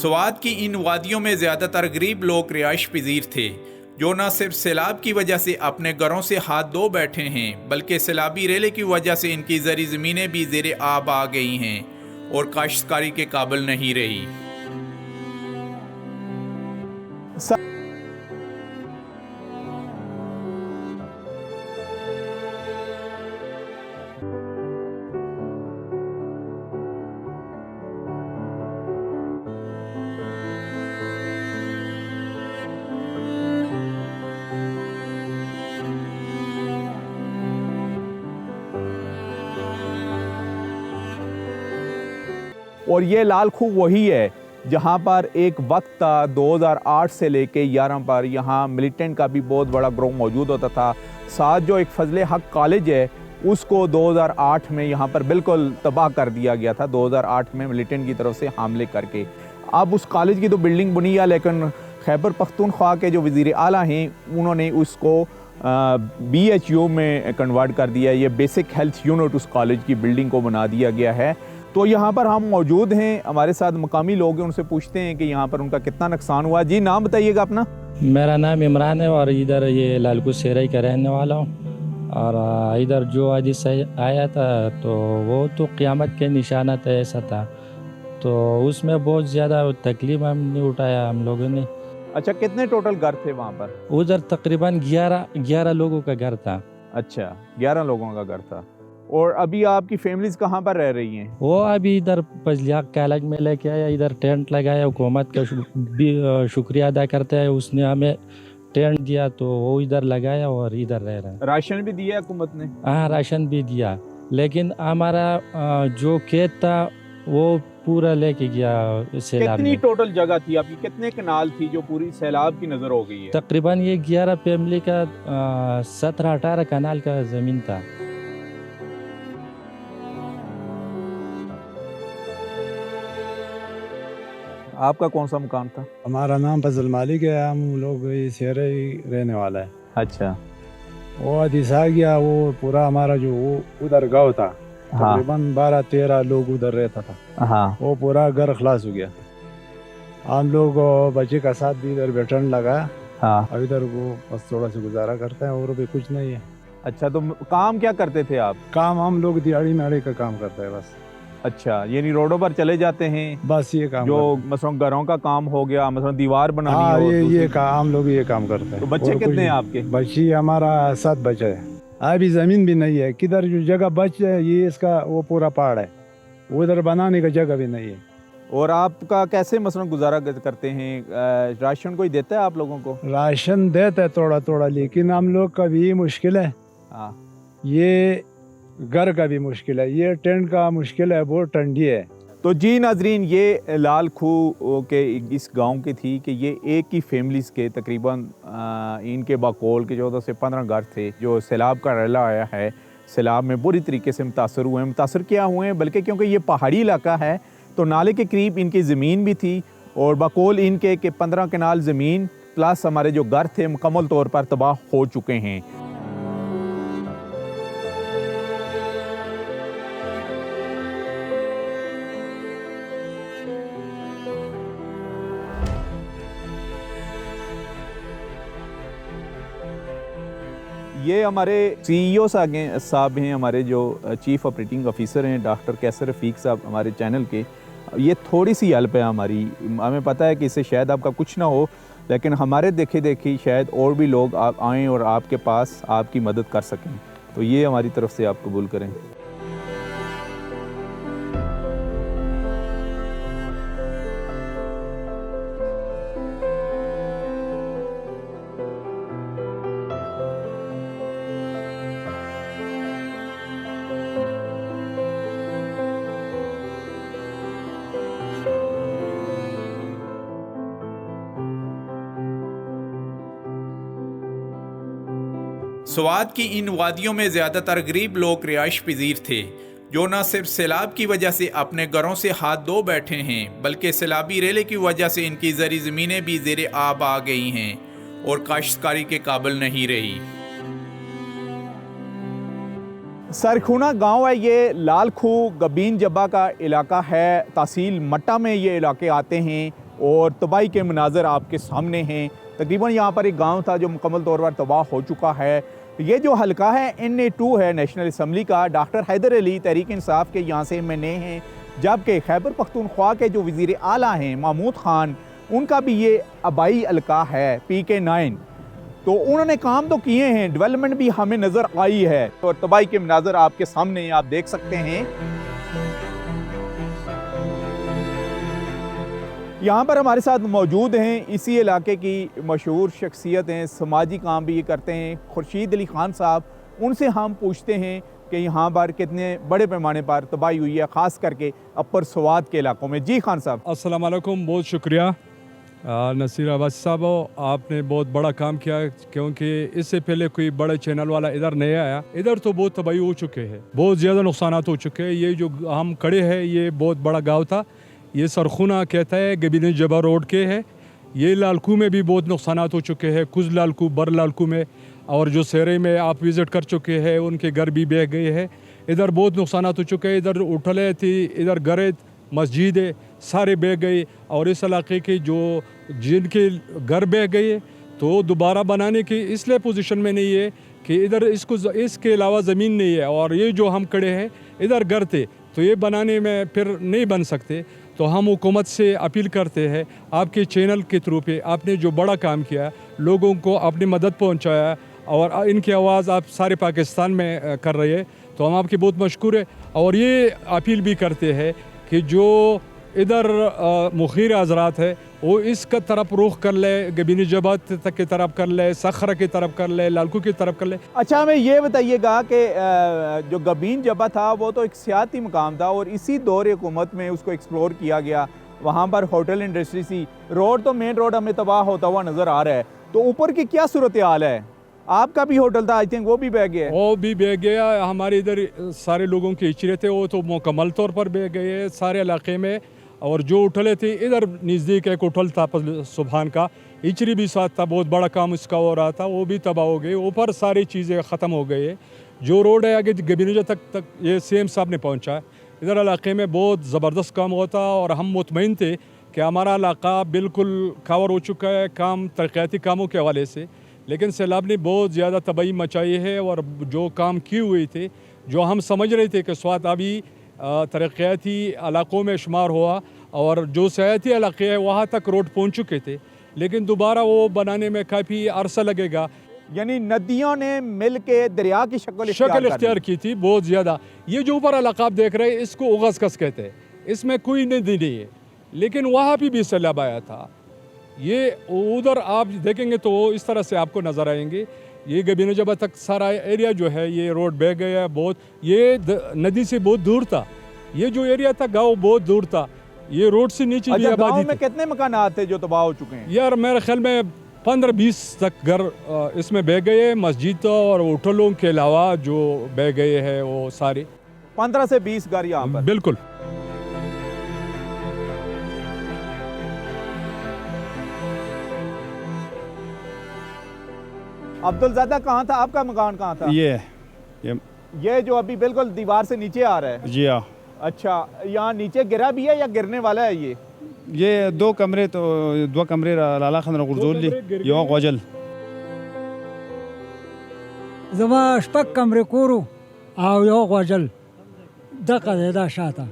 स्वात की इन वादियों में ज़्यादातर गरीब लोग रिहाइश पजीर थे, जो न सिर्फ सैलाब की वजह से अपने घरों से हाथ धो बैठे हैं, बल्कि सैलाबी रेले की वजह से इनकी ज़री ज़मीनें भी ज़ेरे आब आ गई हैं और काश्तकारी के काबिल नहीं रही। और ये लाल खूह वही है जहाँ पर एक वक्त था 2008 से लेके 11 पर यहाँ मिलिटेंट का भी बहुत बड़ा ग्रोह मौजूद होता था। साथ जो एक फजले हक कॉलेज है उसको 2008 में यहाँ पर बिल्कुल तबाह कर दिया गया था, 2008 में मिलिटेंट की तरफ से हमले करके। अब उस कॉलेज की तो बिल्डिंग बनी है, लेकिन खैबर पख्तूनख्वा के जो वज़ीर आला हैं उन्होंने उसको BHU में कन्वर्ट कर दिया। ये बेसिक हेल्थ यूनिट उस कॉलेज की बिल्डिंग को बना दिया गया है। तो यहाँ पर हम मौजूद हैं, हमारे साथ मकामी लोग हैं, उनसे पूछते हैं कि यहाँ पर उनका कितना नुकसान हुआ। जी नाम बताइएगा अपना। मेरा नाम इमरान है और इधर ये लालकुछ सेरई का रहने वाला हूँ। और इधर जो हादिसा आया था तो वो तो क़यामत के निशाना था, ऐसा था। तो उसमें बहुत ज़्यादा तकलीफ हमने उठाया हम लोगों ने। अच्छा, कितने टोटल घर थे वहाँ पर? उधर तकरीबन 11 लोगों का घर था। अच्छा, 11 लोगों का घर था। और अभी आपकी फैमिलीज कहाँ पर रह रही हैं? वो अभी इधर फजलिया कॉलेज में लेके आया, इधर टेंट लगाया। हुकूमत का भी शुक्रिया अदा करते हैं, उसने हमें टेंट दिया तो वो इधर लगाया और इधर रह रहा है। राशन भी दिया हुकूमत ने? हाँ, राशन भी दिया, लेकिन हमारा जो खेत था वो पूरा लेके गया सैलाब। कितनी टोटल जगह थी आपकी, कितने कनाल थी जो पूरी सैलाब की नज़र हो गई है? तकरीबन ये 11 फैमिली का 17-18 कनाल का ज़मीन था। आपका कौन सा मकान था? हमारा नाम फजल मालिक है, हम लोग शहर ही रहने वाला है। अच्छा, वो हदीसा गया, वो पूरा हमारा जो वो उधर गाँव था, तकरीबन 12-13 लोग उधर रहता था। हाँ, वो पूरा घर खलास हो गया। हम लोग बच्चे का साथ भी इधर बैठने लगा। हाँ। अब इधर वो बस थोड़ा सा गुजारा करते हैं और भी कुछ नहीं है। अच्छा, तो काम क्या करते थे आप? काम हम लोग दिहाड़ी मेहाड़ी का काम करते हैं बस। अच्छा, यानी रोडों पर चले जाते हैं? बस ये काम जो मसलन घरों का काम हो गया, मसलन दीवार बनानी हाँ, हो, ये काम हम लोग ये काम करते हैं। तो बच्चे कितने हैं आपके? बच्ची हमारा 7 बच्चे है। अभी जमीन भी नहीं है, किधर जो जगह बच है ये इसका वो पूरा पहाड़ है, उधर बनाने का जगह भी नहीं है। और आपका कैसे मसलन गुजारा करते हैं? राशन कोई देता है आप लोगों को? राशन देता है थोड़ा थोड़ा, लेकिन हम लोग का भी मुश्किल है। हाँ। ये घर का भी मुश्किल है, ये टेंट का मुश्किल है, बहुत ठंडी है। तो जी नाजरीन, ये लाल खूह के इस गांव की थी कि ये एक ही फैमिलीज़ के तकरीबन इनके बाकोल के 14 से 15 घर थे जो सैलाब का रेला आया है। सैलाब में बुरी तरीके से मुतासर हुए हैं। मुतासर क्या हुए हैं, बल्कि क्योंकि ये पहाड़ी इलाका है तो नाले के करीब इनकी ज़मीन भी थी और बाकोल इनके 15 कनाल ज़मीन प्लस हमारे जो घर थे मुकम्मल तौर पर तबाह हो चुके हैं। ये हमारे CEO साहब हैं, हमारे जो चीफ़ ऑपरेटिंग ऑफिसर हैं डॉक्टर कैसर रफ़ीक साहब हमारे चैनल के। ये थोड़ी सी हेल्प है हमारी, हमें पता है कि इससे शायद आपका कुछ ना हो, लेकिन हमारे देखे शायद और भी लोग आप आएँ और आपके पास आपकी मदद कर सकें, तो ये हमारी तरफ से आप कबूल करें। स्वात की इन वादियों में ज़्यादातर गरीब लोग रिहाइश पजीर थे, जो न सिर्फ सैलाब की वजह से अपने घरों से हाथ धो बैठे हैं, बल्कि सैलाबी रेले की वजह से इनकी ज़री ज़मीनें भी ज़ेरे आब आ गई हैं और काश्तकारी के काबिल नहीं रही। सरखुना गांव है, ये लाल खूह गबीन जब्बा का इलाका है, तहसील मट्टा में ये इलाके आते हैं। और तबाही के मनाज़र आपके सामने हैं। तकरीबन यहाँ पर एक गांव था जो मुकम्मल तौर पर तबाह हो चुका है। ये जो हलका है NA2 है नेशनल असम्बली का, डॉक्टर हैदर अली तहरीक इंसाफ के यहाँ से MNA हैं, जबकि खैबर पख्तूनख्वा के जो वज़ीर आला हैं महमूद खान, उनका भी ये आबाई हलका है PK9। तो उन्होंने काम तो किए हैं, डेवलपमेंट भी हमें नज़र आई है। और तबाही के मनाज़र आपके सामने आप देख सकते हैं। यहाँ पर हमारे साथ मौजूद हैं इसी इलाके की मशहूर शख्सियत हैं, समाजी काम भी ये करते हैं, खुर्शीद अली ख़ान साहब। उनसे हम पूछते हैं कि यहाँ पर कितने बड़े पैमाने पर तबाही हुई है, ख़ास करके अपर स्वात के इलाकों में। जी खान साहब। अस्सलाम वालेकुम, बहुत शुक्रिया नसीर अब्बासी साहब, आपने बहुत बड़ा काम किया, क्योंकि इससे पहले कोई बड़े चैनल वाला इधर नहीं आया। इधर तो बहुत तबाही हो चुके हैं, बहुत ज़्यादा नुकसान हो चुके हैं। ये जो हम खड़े हैं ये बहुत बड़ा गाँव था, ये सरखुना कहता है, गबीन जबा रोड के है। ये लालकू में भी बहुत नुकसान हो चुके हैं, कुछ लालकू बर लालकू में, और जो सेरे में आप विज़िट कर चुके हैं उनके घर भी बह गए हैं। इधर बहुत नुकसान हो चुके हैं। इधर उठले थी, इधर घरे मस्जिद है, सारे बह गए। और इस इलाके के जो जिनके घर बह गए तो दोबारा बनाने की इसलिए पोजीशन में नहीं है कि इधर इसके अलावा ज़मीन नहीं है। और ये जो हम खड़े हैं इधर घर थे, तो ये बनाने में फिर नहीं बन सकते। तो हम हुकूमत से अपील करते हैं, आपके चैनल के थ्रू पे आपने जो बड़ा काम किया, लोगों को अपनी मदद पहुंचाया और इनकी आवाज़ आप सारे पाकिस्तान में कर रहे हैं, तो हम आपके बहुत मशकूर है। और ये अपील भी करते हैं कि जो इधर मुखीर हज़रात है वो इसका तरफ रुख कर ले, गबीनी जबा तक की तरफ कर ले, सखरा की तरफ कर ले, लालकू की तरफ कर ले। अच्छा, हमें ये बताइएगा कि जो गबीन जबा था वो तो एक सियाती मकाम था और इसी दौर हुकूमत में उसको एक्सप्लोर किया गया। वहाँ पर होटल इंडस्ट्री सी, रोड तो मेन रोड हमें तबाह होता हुआ नज़र आ रहा है। तो ऊपर की क्या सूरत हाल है? आपका भी होटल था, आई थिंक वो भी बह गया। वो भी बह गया। हमारे इधर सारे लोगों के इचरे थे, वो तो मुकम्मल तौर पर बह गए सारे इलाके में। और जो उठले थे, इधर नज़दीक एक उठल था सुबहान का, इचरी भी साथ था, बहुत बड़ा काम इसका हो रहा था, वो भी तबाह हो गए। ऊपर सारी चीज़ें ख़त्म हो गई। जो रोड है आगे गबीनजा तक ये CM साहब ने पहुँचा। इधर इलाके में बहुत ज़बरदस्त काम होता और हम मुतमईन थे कि हमारा इलाका बिल्कुल कवर हो चुका है काम तरक्याती कामों के हवाले से। लेकिन सैलाब ने बहुत ज़्यादा तबाही मचाई है और जो काम किए हुए थे, जो हम समझ रहे थे कि स्वात अभी तरक्याती इलाकों में शुमार हुआ और जो सयाती इलाके हैं वहाँ तक रोड पहुँच चुके थे, लेकिन दोबारा वो बनाने में काफ़ी अरसा लगेगा। यानी नदियों ने मिल के दरिया की शक्ल इख्तियार की थी बहुत ज़्यादा। ये जो ऊपर इलाका आप देख रहे हैं इसको उगस कहते हैं, इसमें कोई नदी नहीं है, लेकिन वहाँ भी सैलाब आया था। ये उधर आप देखेंगे तो इस तरह से आपको नज़र आएंगे। ये गबीन जबा तक सारा एरिया जो है ये रोड बह गया बहुत, ये नदी से बहुत दूर था। ये जो एरिया था गांव बहुत दूर था, ये रोड से नीचे भी आबादी गांव में कितने मकान थे जो तबाह हो चुके हैं? यार मेरे ख्याल में 15-20 तक घर इसमें बह गए। मस्जिद और होटलों के अलावा जो बह गए हैं वो सारे 15 से 20 घर यहाँ पर। बिल्कुल। अब्दुलज़ादा कहाँ था? आपका मकान कहाँ था? ये जो अभी बिल्कुल दीवार से नीचे आ रहा है। जी हाँ। अच्छा, यहाँ नीचे गिरा भी है या गिरने वाला है? ये 2 कमरे, तो 2 कमरे लाला खान गुरजोली यो गजल जमा शपक कमरे कोरू आओ यो गजल दा शाता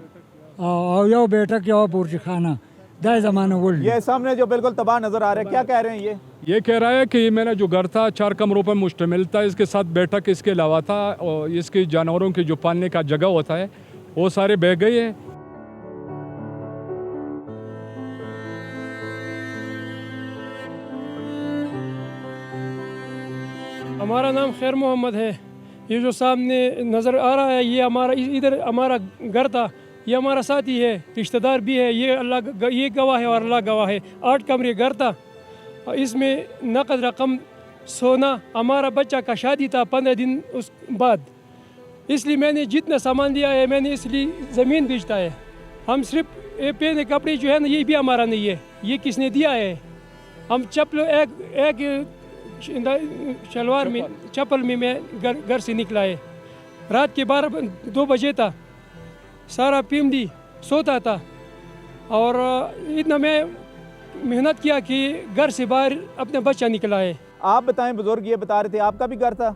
आओ यो बैठक यो बुर्ज खाना दाए ज़माना वोल्ड। ये सामने जो बिल्कुल तबाह नज़र आ रहा है, क्या कह रहे हैं? ये कह रहा है कि मेरा जो घर था 4 कमरों पर मुश्तमिल था, इसके साथ बैठक इसके अलावा था और इसके जानवरों के जो पालने का जगह होता है वो सारे बह गए हैं। हमारा नाम खैर मोहम्मद है। ये जो सामने नज़र आ रहा है ये हमारा इधर हमारा घर था, ये हमारा साथी है, रिश्तेदार भी है, ये अल्लाह ये गवाह है और अल्लाह गवाह है। 8 कमरे घर था, इसमें नकद रकम सोना, हमारा बच्चा का शादी था 15 दिन उस बाद, इसलिए मैंने जितना सामान लिया है मैंने इसलिए ज़मीन बेचता है। हम सिर्फ पहने कपड़े जो है ना ये भी हमारा नहीं है, ये किसने दिया है। हम चप्पल एक शलवार में चप्पल में मैं घर से निकला है। रात के 2 बजे था, सारा फैमिली सोता था और इतना मैं मेहनत किया कि घर से बाहर अपने बच्चा निकला है। आप बताएं बुजुर्ग, ये बता रहे थे आपका भी घर था?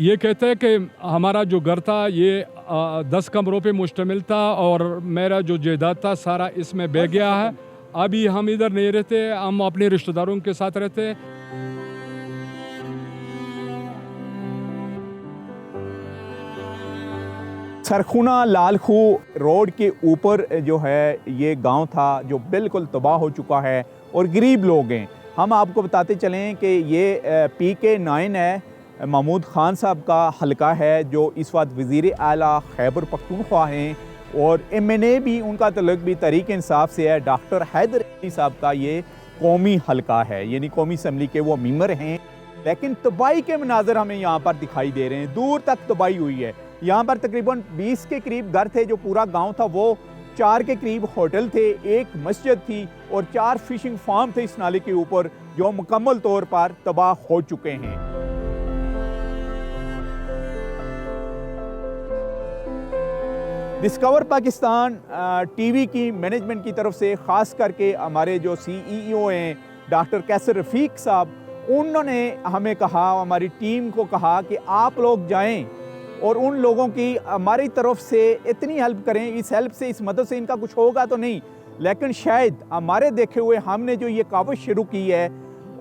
ये कहते हैं कि हमारा जो घर था ये 10 कमरों पे मुश्तमिल था और मेरा जो जायदाद था सारा इसमें बह गया है। अभी हम इधर नहीं रहते, हम अपने रिश्तेदारों के साथ रहते हैं। सरखुना लालखू रोड के ऊपर जो है ये गांव था जो बिल्कुल तबाह हो चुका है और गरीब लोग हैं। हम आपको बताते चलें कि ये PK9 है, महमूद ख़ान साहब का हलका है जो इस वक्त वज़ीर आला खैबर पख्तूनख्वा हैं और MNA भी उनका तल्लुक़ भी तहरीक इंसाफ से है। डॉक्टर हैदर अली साहब का ये कौमी हलका है, यानी कौमी असम्बली के वो मेंबर हैं। लेकिन तबाही के मनाज़र हमें यहाँ पर दिखाई दे रहे हैं, दूर तक तबाही हुई है। यहाँ पर तकरीबन 20 के करीब घर थे, जो पूरा गांव था वो 4 के करीब होटल थे, एक मस्जिद थी और 4 फिशिंग फार्म थे इस नाले के ऊपर, जो मुकम्मल तौर पर तबाह हो चुके हैं। डिस्कवर पाकिस्तान टीवी की मैनेजमेंट की तरफ से ख़ास करके हमारे जो CEO हैं डॉक्टर कैसर रफ़ीक साहब, उन्होंने हमें कहा, हमारी टीम को कहा कि आप लोग जाएं और उन लोगों की हमारी तरफ से इतनी हेल्प करें। इस हेल्प से, इस मदद से इनका कुछ होगा तो नहीं, लेकिन शायद हमारे देखे हुए हमने जो ये काविश शुरू की है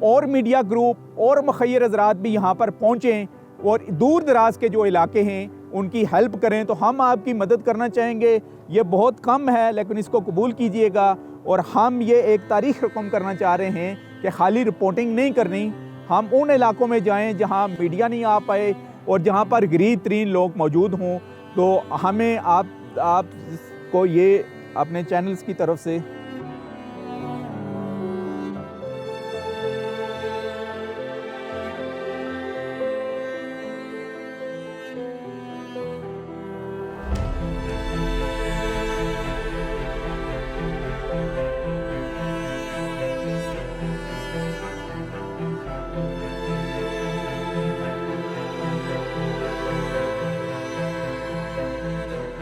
और मीडिया ग्रुप और मुखय्यर हज़रात भी यहाँ पर पहुँचें और दूर दराज के जो इलाके हैं उनकी हेल्प करें, तो हम आपकी मदद करना चाहेंगे। ये बहुत कम है लेकिन इसको कबूल कीजिएगा। और हम ये एक तारीख़ रकम करना चाह रहे हैं कि खाली रिपोर्टिंग नहीं करनी, हम उन इलाकों में जाएं जहां मीडिया नहीं आ पाए और जहां पर गरीब तरीन लोग मौजूद हों। तो हमें आप को ये अपने चैनल्स की तरफ से